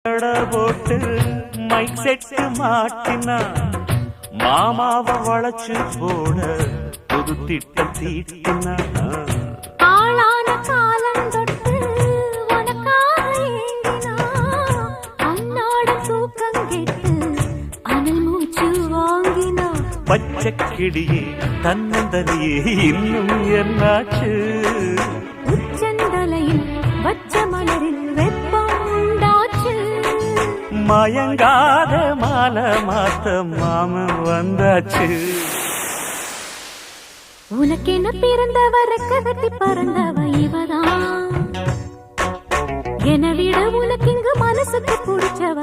போட்டு mic set மாட்டினா மாமாவை வளைச்சு போட புது திட்டம் தீட்டினா ஆளான காலம் தொட்டு உனக்காக ஏங்கினா அன்னாட தூக்கம் கெட்டு அனல் மூச்சு வாங்கினா பச்சை கிளியே தன்னந்தனியே இன்னும் என்னாச்சு உச்சந்தலையில் வச்ச மலரில் வெப்பம் உண்டாச்சு மயங்காத மாலை மாத்த மாமன் வந்தாச்சு உனக்கென பிறந்தவ ரெக்க கட்டி பறந்தவ இவதான் என விட உனக்கு இங்கு மனசுக்கு பிடிச்சவ